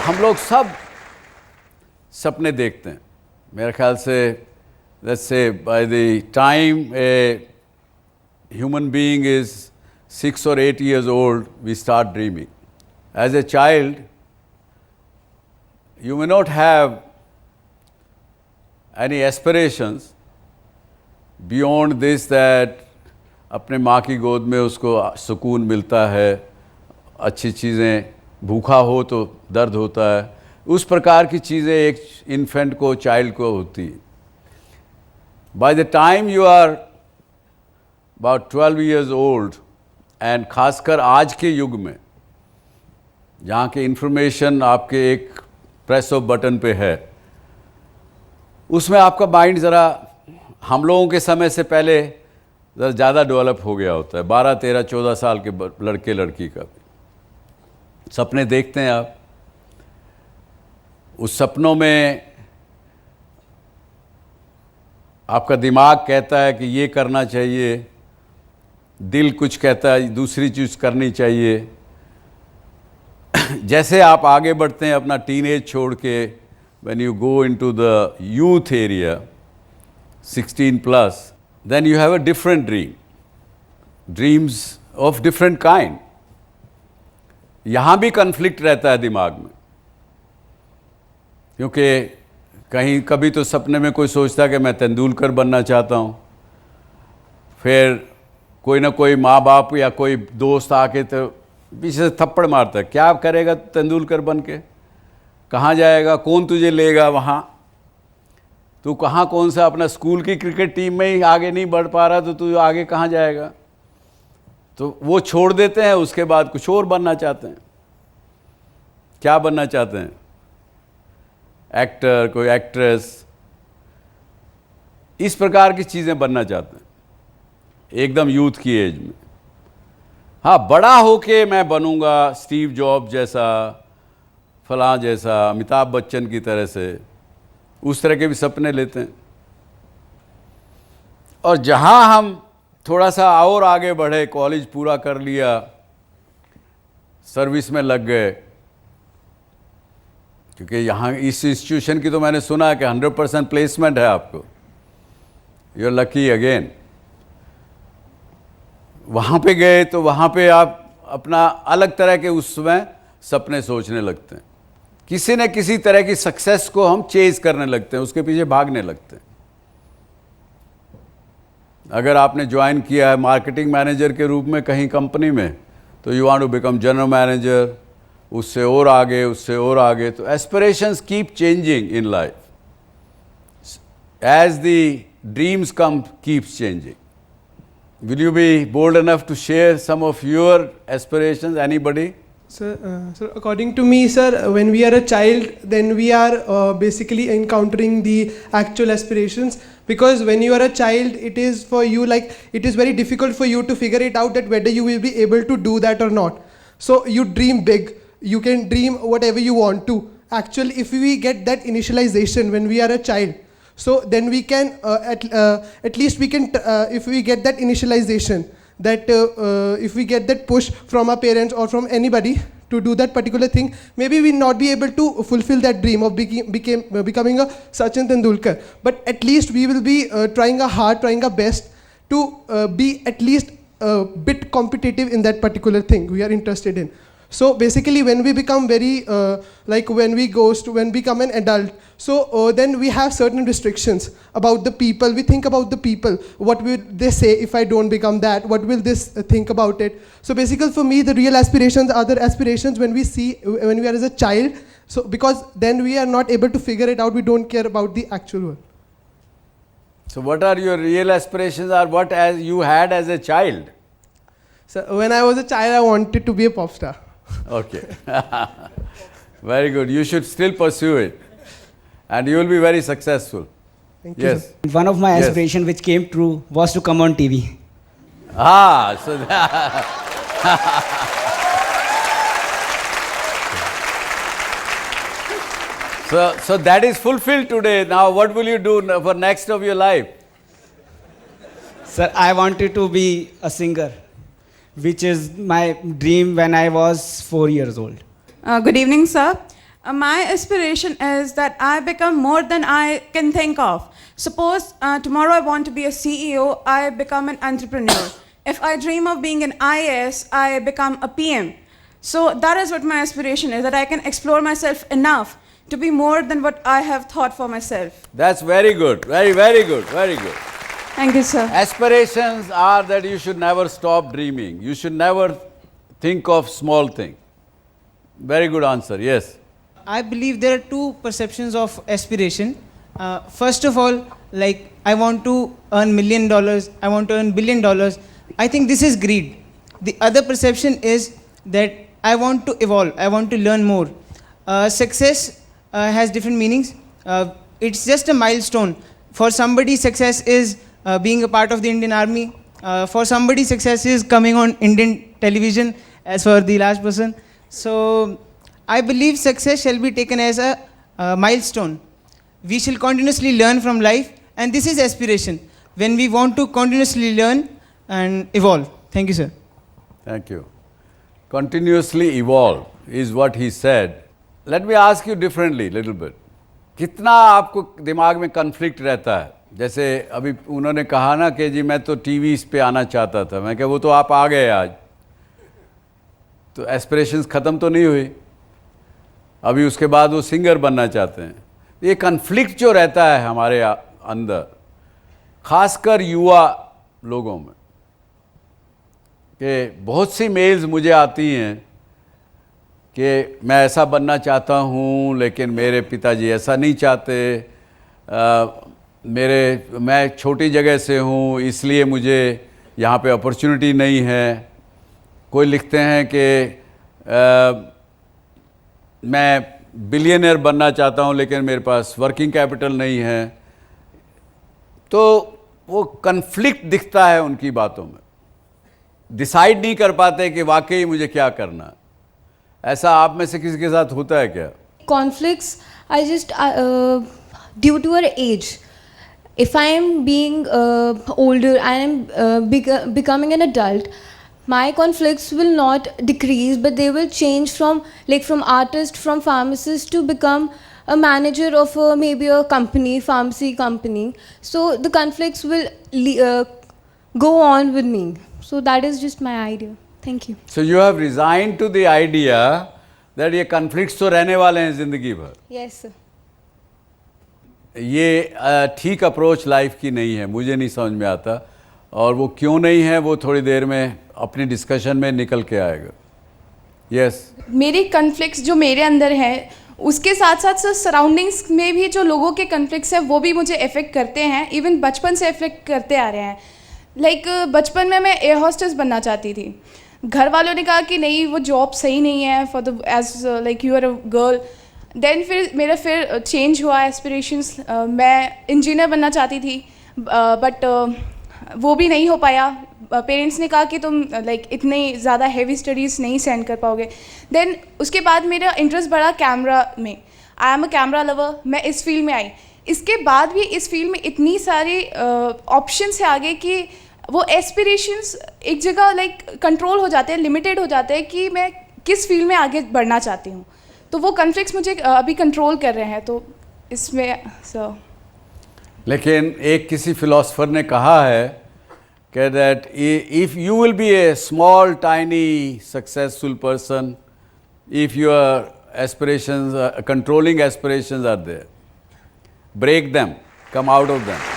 हम लोग सब सपने देखते हैं. मेरे ख्याल से let's say by the time a human being is 6 or 8 years old, we start dreaming. As a child, you may not have any aspirations beyond this that अपने माँ की गोद में उसको सुकून मिलता है, अच्छी चीज़ें, भूखा हो तो दर्द होता है, उस प्रकार की चीज़ें एक इन्फेंट को, चाइल्ड को होती है. By the time you are about 12 years old, and खासकर आज के युग में जहाँ के इंफॉर्मेशन आपके एक प्रेस ऑफ बटन पे है, उसमें आपका माइंड ज़रा हम लोगों के समय से पहले ज़रा ज़्यादा डेवलप हो गया होता है. 12, 13, 14 साल के लड़के लड़की का भी सपने देखते हैं आप. उस सपनों में आपका दिमाग कहता है कि ये करना चाहिए, दिल कुछ कहता है दूसरी चीज़ करनी चाहिए. जैसे आप आगे बढ़ते हैं अपना टीनेज छोड़ के, when you go into the youth area, 16 plus, then you have a different dream, dreams of different kind. यहाँ भी कन्फ्लिक्ट रहता है दिमाग में, क्योंकि कहीं कभी तो सपने में कोई सोचता है कि मैं तेंदुलकर बनना चाहता हूँ, फिर कोई ना कोई माँ बाप या कोई दोस्त आके तो पीछे से थप्पड़ मारता है, क्या करेगा तेंदुलकर बन के, कहाँ जाएगा, कौन तुझे लेगा वहाँ, तू कहाँ कौन सा अपना स्कूल की क्रिकेट टीम में ही आगे नहीं बढ़ पा रहा तो तू आगे कहाँ जाएगा. तो वो छोड़ देते हैं, उसके बाद कुछ और बनना चाहते हैं. क्या बनना चाहते हैं? एक्टर, कोई एक्ट्रेस, इस प्रकार की चीज़ें बनना चाहते हैं एकदम यूथ की एज में. हाँ, बड़ा होके मैं बनूंगा स्टीव जॉब जैसा, फलां जैसा, अमिताभ बच्चन की तरह से, उस तरह के भी सपने लेते हैं. और जहाँ हम थोड़ा सा और आगे बढ़े, कॉलेज पूरा कर लिया, सर्विस में लग गए, क्योंकि यहाँ इस इंस्टीट्यूशन की तो मैंने सुना है कि 100% प्लेसमेंट है आपको, यू आर लकी अगेन. वहाँ पे गए तो वहाँ पे आप अपना अलग तरह के उस समय सपने सोचने लगते हैं. किसी न किसी तरह की सक्सेस को हम चेज करने लगते हैं, उसके पीछे भागने लगते हैं. अगर आपने ज्वाइन किया है मार्केटिंग मैनेजर के रूप में कहीं कंपनी में, तो you want to become general manager, उससे और आगे, उससे और आगे. तो aspirations keep changing in life as the dreams come keeps changing. Will you be bold enough to share some of your aspirations? Anybody? Sir, according to me, sir, when we are a child, then we are basically encountering the actual aspirations. Because when you are a child, it is for you like it is very difficult for you to figure it out that whether you will be able to do that or not. So you dream big. You can dream whatever you want to. Actually, if we get that initialization when we are a child, so then we can at least we can if we get that initialization, that if we get that push from our parents or from anybody to do that particular thing, maybe we not be able to fulfill that dream of becoming a Sachin Tendulkar, but at least we will be trying our best to be at least a bit competitive in that particular thing we are interested in. So basically when we become very when we become an adult, so then we have certain restrictions about the people. We think about the people, what will they say if I don't become that, what will this think about it. So basically for me the real aspirations are the aspirations when we are as a child, so because then we are not able to figure it out, we don't care about the actual world. So what are your real aspirations, or what as you had as a child? So when I was a child I wanted to be a pop star. Okay. Very good. You should still pursue it, and you will be very successful. Thank you. Yes. Sir. One of my Yes. aspirations which came true was to come on TV. Ah, so so that is fulfilled today. Now, what will you do for next of your life? Sir, I wanted to be a singer, which is my dream when I was 4 years old. Good evening, sir. My aspiration is that I become more than I can think of. Suppose tomorrow I want to be a CEO, I become an entrepreneur. If I dream of being an IAS, I become a PM. So that is what my aspiration is, that I can explore myself enough to be more than what I have thought for myself. That's very good. Very, very good. Very good. Thank you, sir. Aspirations are that you should never stop dreaming. You should never think of small thing. Very good answer. Yes. I believe there are two perceptions of aspiration. First of all, like I want to earn $1 million, I want to earn $1 billion. I think this is greed. The other perception is that I want to evolve, I want to learn more. Success has different meanings. It's just a milestone. For somebody, success is being a part of the Indian Army. For somebody, success is coming on Indian television, as for the last person. So I believe success shall be taken as a milestone. We shall continuously learn from life, and this is aspiration, when we want to continuously learn and evolve. Thank you, sir. Thank you. Continuously evolve is what he said. Let me ask you differently little bit. कितना आपको दिमाग में conflict रहता है? जैसे अभी उन्होंने कहा ना कि जी मैं तो टीवी इस पे आना चाहता था, मैं क्या वो तो आप आ गए आज, तो एस्पिरेशंस ख़त्म तो नहीं हुई, अभी उसके बाद वो सिंगर बनना चाहते हैं. ये कन्फ्लिक्ट जो रहता है हमारे अंदर, ख़ासकर युवा लोगों में, कि बहुत सी मेल्स मुझे आती हैं कि मैं ऐसा बनना चाहता हूँ लेकिन मेरे पिताजी ऐसा नहीं चाहते, मैं छोटी जगह से हूँ इसलिए मुझे यहाँ पे अपॉर्चुनिटी नहीं है. कोई लिखते हैं कि मैं बिलियनर बनना चाहता हूँ लेकिन मेरे पास वर्किंग कैपिटल नहीं है. तो वो कन्फ्लिक्ट दिखता है उनकी बातों में, डिसाइड नहीं कर पाते कि वाकई मुझे क्या करना है. ऐसा आप में से किसी के साथ होता है क्या? Conflicts are just due to our age. If I am being older, I am becoming an adult, my conflicts will not decrease, but they will change from artist, from pharmacist to become a manager of maybe a company, pharmacy company. So the conflicts will go on with me. So that is just my idea. Thank you. So you have resigned to the idea that ये conflicts तो रहने वाले हैं ज़िंदगी भर. Yes, sir. ये ठीक approach life की नहीं है, मुझे नहीं समझ में आता, और वो क्यों नहीं है वो थोड़ी देर में अपनी डिस्कशन में निकल के आएगा. यस. मेरे कन्फ्लिक्ट्स जो मेरे अंदर है, उसके साथ साथ सराउंडिंग्स में भी जो लोगों के कन्फ्लिक्ट्स हैं वो भी मुझे अफेक्ट करते हैं. इवन बचपन से अफेक्ट करते आ रहे हैं. बचपन में मैं एयर होस्टेस बनना चाहती थी. घर वालों ने कहा कि नहीं वो जॉब सही नहीं है for the age you are a girl. Then फिर मेरा चेंज हुआ एस्पिरेशंस. मैं इंजीनियर बनना चाहती थी, बट वो भी नहीं हो पाया. पेरेंट्स ने कहा कि तुम इतने ज़्यादा हैवी स्टडीज़ नहीं सेंड कर पाओगे. देन उसके बाद मेरा इंटरेस्ट बढ़ा कैमरा में. I am a camera lover. मैं इस फील्ड में आई. इसके बाद भी इस फील्ड में इतनी सारी ऑप्शंस है आगे कि वो एस्पिरेशंस एक जगह कंट्रोल हो जाते हैं, लिमिटेड हो जाते हैं कि मैं किस फील्ड में आगे बढ़ना चाहती हूँ. तो वो कन्फ्लिक्ट्स मुझे अभी कंट्रोल कर रहे हैं. तो इसमें सर लेकिन एक किसी फिलोसफर ने कहा है कि that if you will be a small tiny successful person, if your aspirations controlling aspirations are there, break them, come out of them.